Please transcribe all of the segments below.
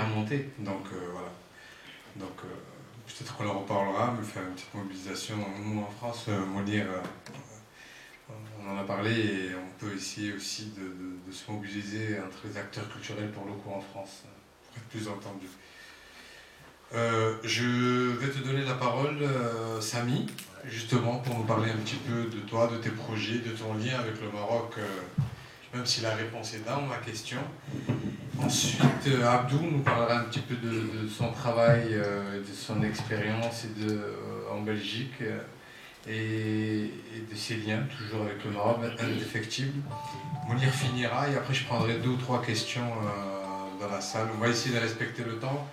monter. Donc voilà. Donc peut-être qu'on en reparlera, mais faire une petite mobilisation. Nous en France, Molière, on en a parlé et on peut essayer aussi de se mobiliser entre les acteurs culturels pour locaux en France, pour être plus entendu. Je vais te donner la parole, Samy, justement pour nous parler un petit peu de toi, de tes projets, de ton lien avec le Maroc, même si la réponse est dans ma question. Ensuite, Abdou nous parlera un petit peu de son travail, de son expérience en Belgique et de ses liens, toujours avec le Maroc, indéfectible. Mounir finira et après je prendrai 2 ou 3 questions dans la salle. On va essayer de respecter le temps.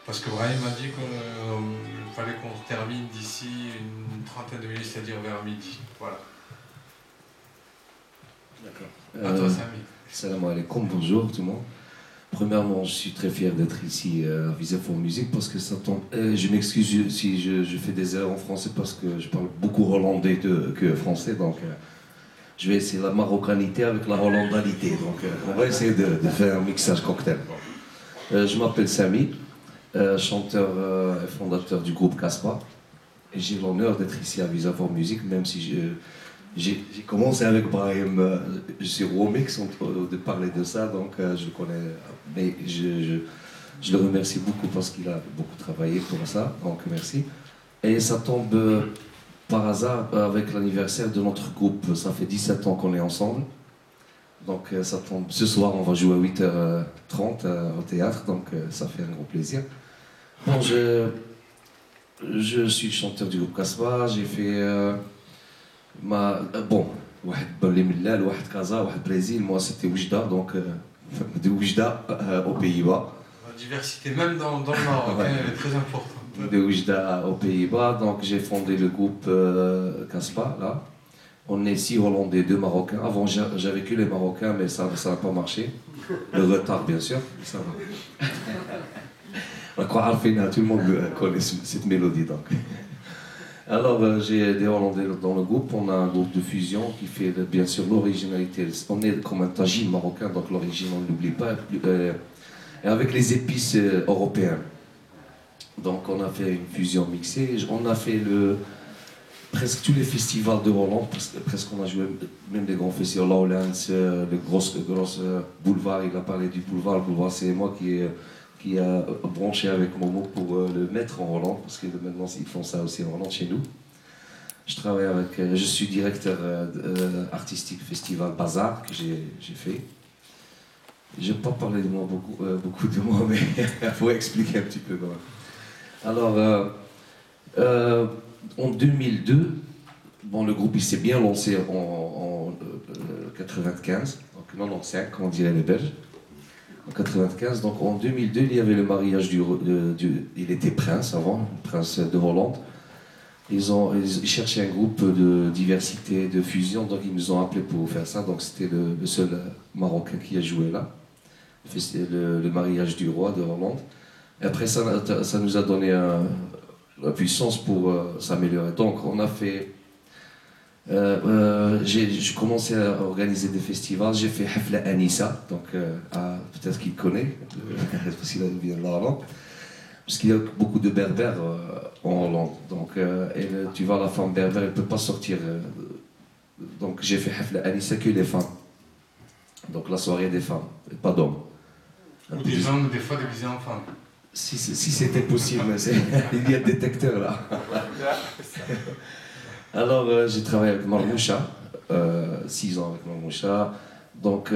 Parce que Brahim m'a dit qu'il fallait qu'on termine d'ici une trentaine de minutes, c'est-à-dire vers midi. Voilà. D'accord. À toi, Samy. Salam alaikum, bonjour tout le monde. Premièrement, je suis très fier d'être ici à Visa for Music parce que ça tombe. Je m'excuse si je fais des erreurs en français parce que je parle beaucoup hollandais que français, donc je vais essayer la marocanité avec la hollandalité. Donc on va essayer de faire un mixage cocktail. Je m'appelle Samy. Chanteur et fondateur du groupe Caspa. Et j'ai l'honneur d'être ici à Visa for Music, même si j'ai commencé avec Brahim sur Romix, de parler de ça, donc je le connais, mais je le remercie beaucoup parce qu'il a beaucoup travaillé pour ça, donc merci. Et ça tombe par hasard avec l'anniversaire de notre groupe, ça fait 17 ans qu'on est ensemble. Donc ça tombe, ce soir on va jouer à 8h30 au théâtre, donc ça fait un gros plaisir. Bon, je suis chanteur du groupe Caspa, j'ai fait bon, واحد بالي ملال, واحد كازا, واحد Brésil, moi c'était Oujda, donc de Oujda aux Pays-Bas. La diversité, même dans le Maroc, ouais. Elle est très importante. De Oujda aux Pays-Bas, donc j'ai fondé le groupe Caspa, là. On est 6 Hollandais, 2 Marocains. Avant j'avais que les Marocains, mais ça n'a pas marché. Le retard, bien sûr, ça va. Tout le monde connaît cette mélodie. Donc. Alors, j'ai des Hollandais dans le groupe. On a un groupe de fusion qui fait bien sûr l'originalité. On est comme un tagine marocain, donc l'origine, on ne l'oublie pas. Et avec les épices européennes. Donc, on a fait une fusion mixée. On a fait presque tous les festivals de Hollande. Presque on a joué même des grands festivals. Lowlands, le gros boulevard. Il a parlé du boulevard. Le boulevard, c'est moi qui a branché avec Momo pour le mettre en Hollande, parce que maintenant ils font ça aussi en Hollande chez nous. Je suis directeur artistique festival Bazar que j'ai fait. Je n'ai pas parlé de moi beaucoup de moi, mais il faut expliquer un petit peu. Alors, en 2002, bon, le groupe il s'est bien lancé en 95, donc 95, comme on dirait les Belges. En 95, donc en 2002, il y avait le mariage il était prince avant, prince de Hollande. Ils cherchaient un groupe de diversité, de fusion, donc ils nous ont appelés pour faire ça. Donc c'était le seul Marocain qui a joué là. Le mariage du roi de Hollande. Et après ça nous a donné la puissance pour s'améliorer. Donc on a fait. J'ai commencé à organiser des festivals. J'ai fait Hafla Anissa, donc peut-être qu'il connaît, parce qu'il vient de la Hollande, parce qu'il y a beaucoup de berbères en Hollande. Donc, tu vois, la femme berbère, elle ne peut pas sortir. Donc j'ai fait Hafla Anissa que les femmes. Donc la soirée des femmes, pas d'hommes. Ou des hommes, des fois déguisés en femmes. Si c'était possible, il y a des détecteurs là. Alors, j'ai travaillé avec Marmoucha, 6 ans avec Marmoucha. Donc,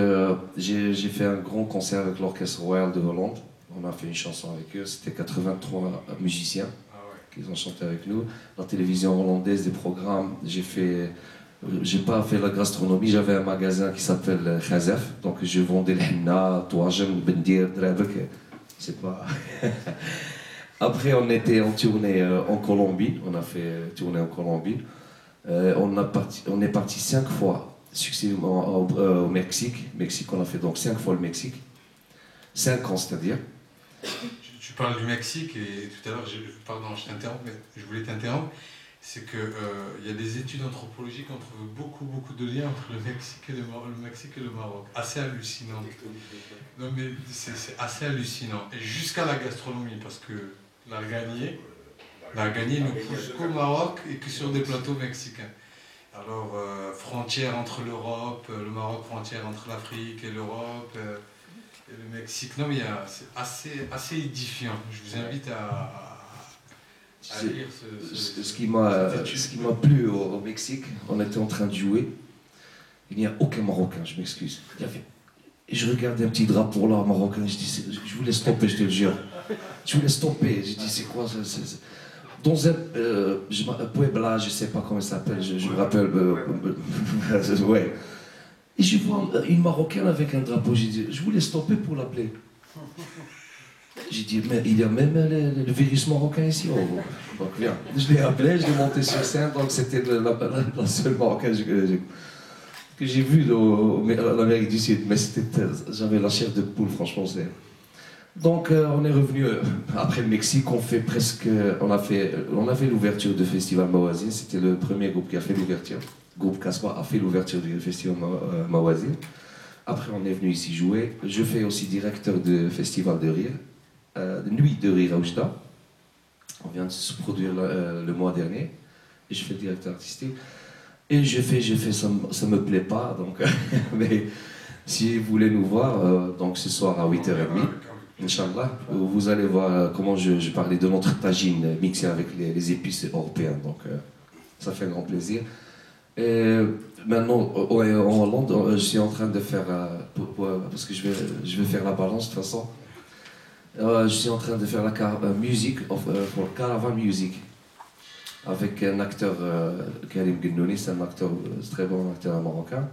j'ai fait un grand concert avec l'Orchestre Royal de Hollande. On a fait une chanson avec eux. C'était 83 musiciens qui ont chanté avec nous. La télévision hollandaise, des programmes. J'ai pas fait la gastronomie. J'avais un magasin qui s'appelle Khazef. Donc, je vendais le henna, touajem, bendir, drabek. C'est pas. Après, on était en tournée en Colombie. On a fait tournée en Colombie. On est parti 5 fois successivement au Mexique. On a fait donc 5 fois le Mexique. 5 ans, c'est-à-dire. Tu parles du Mexique et tout à l'heure, pardon, je t'interromps, mais je voulais t'interrompre. c'est qu'il y a des études anthropologiques, on trouve beaucoup de liens entre le Mexique et le Maroc. Assez hallucinant. Non mais c'est assez hallucinant. Et jusqu'à la gastronomie, parce que l'argagné ne pousse qu'au Maroc et que sur des plateaux mexicains. Alors, frontière entre l'Europe, le Maroc frontière entre l'Afrique et l'Europe, et le Mexique. Non mais c'est assez édifiant. Je vous invite à lire ce qui m'a plu au Mexique, on était en train de jouer, il n'y a aucun Marocain, je m'excuse. Et je regardais un petit drapeau là, marocain, je dis, je voulais stopper, je te le jure. Je voulais stopper, je dis, c'est quoi ça? Dans un Puebla, je ne sais pas comment il s'appelle, je me rappelle, ouais. Et je vois une Marocaine avec un drapeau, j'ai dit, je voulais stopper pour l'appeler. J'ai dit, mais il y a même le virus marocain ici. Oh. Donc viens, je l'ai appelé, je l'ai monté sur scène, donc c'était la seule Marocaine que j'ai vue en Amérique du Sud. Mais j'avais la chair de poule, franchement. Donc on est revenu, après le Mexique, on a fait l'ouverture du festival Mawazine, c'était le premier groupe qui a fait l'ouverture. Le groupe Casbah a fait l'ouverture du festival Mawazine. Après on est venu ici jouer. Je fais aussi directeur du festival de rire. Nuit de rire à Oujda. On vient de se produire le mois dernier. Et je fais directeur artistique. Et je fais, ça me plaît pas. Donc, mais si vous voulez nous voir, donc ce soir à 8h30, Inch'Allah, vous allez voir comment je parlais de notre tagine mixé avec les épices européennes. Donc ça fait un grand plaisir. Et maintenant, en Hollande, je suis en train de faire, parce que je vais faire la balance de toute façon. Je suis en train de faire la musique pour Caravan Music avec un acteur, Karim Gennouni, c'est un acteur, très bon acteur marocain,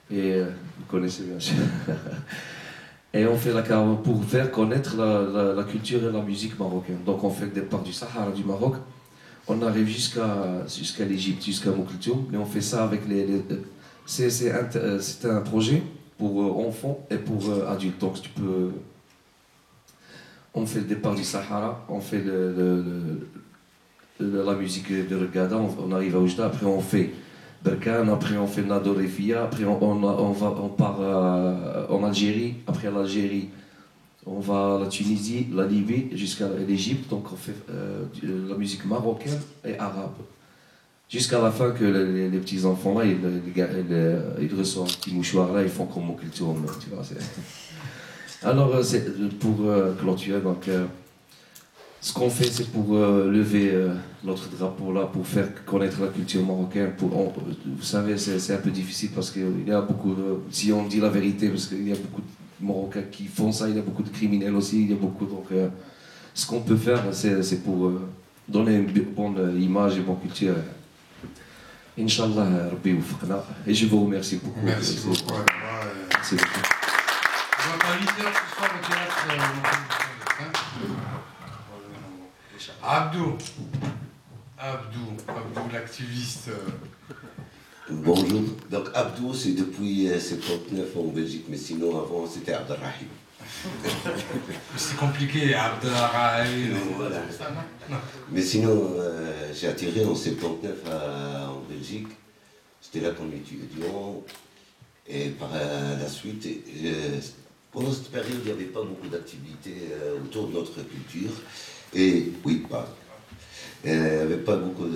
et vous connaissez bien sûr. Et on fait la caravane pour faire connaître la culture et la musique marocaine. Donc on fait le départ du Sahara du Maroc, on arrive jusqu'à l'Égypte, jusqu'à Moukiltoum, mais on fait ça avec c'est un projet pour enfants et pour adultes. Donc on fait le départ du Sahara, on fait la musique de Regada, on arrive à Oujda, après on fait Berkane, après on fait Nado Refia, après on part en Algérie, après l'Algérie on va à la Tunisie, la Libye jusqu'à l'Égypte, donc on fait la musique marocaine et arabe. Jusqu'à la fin que les petits enfants là, ils reçoivent un petit mouchoir là, ils font comme au culture, tu vois. Alors, c'est pour clôturer, donc, ce qu'on fait, c'est pour lever notre drapeau là, pour faire connaître la culture marocaine. Vous savez, c'est un peu difficile parce qu'il y a beaucoup si on dit la vérité, parce qu'il y a beaucoup de Marocains qui font ça, il y a beaucoup de criminels aussi, il y a beaucoup. Donc, ce qu'on peut faire, c'est pour donner une bonne image et une bonne culture. Inch'Allah, Rabbi Oufqna. Et je vous remercie beaucoup. Merci beaucoup. Merci beaucoup. On va pas 8h ce soir au théâtre. Abdou, l'activiste. Bonjour. Donc Abdou, c'est depuis 79 en Belgique, mais sinon avant c'était Abdelrahim. C'est compliqué, Abdelrahim. Voilà. Non. Mais sinon, j'ai atterri en 79 en Belgique. J'étais là comme étudiant. Et par la suite, pendant cette période, il n'y avait pas beaucoup d'activités autour de notre culture. Et oui, il n'y avait pas beaucoup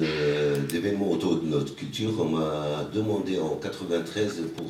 d'événements autour de notre culture. On m'a demandé en 93 pour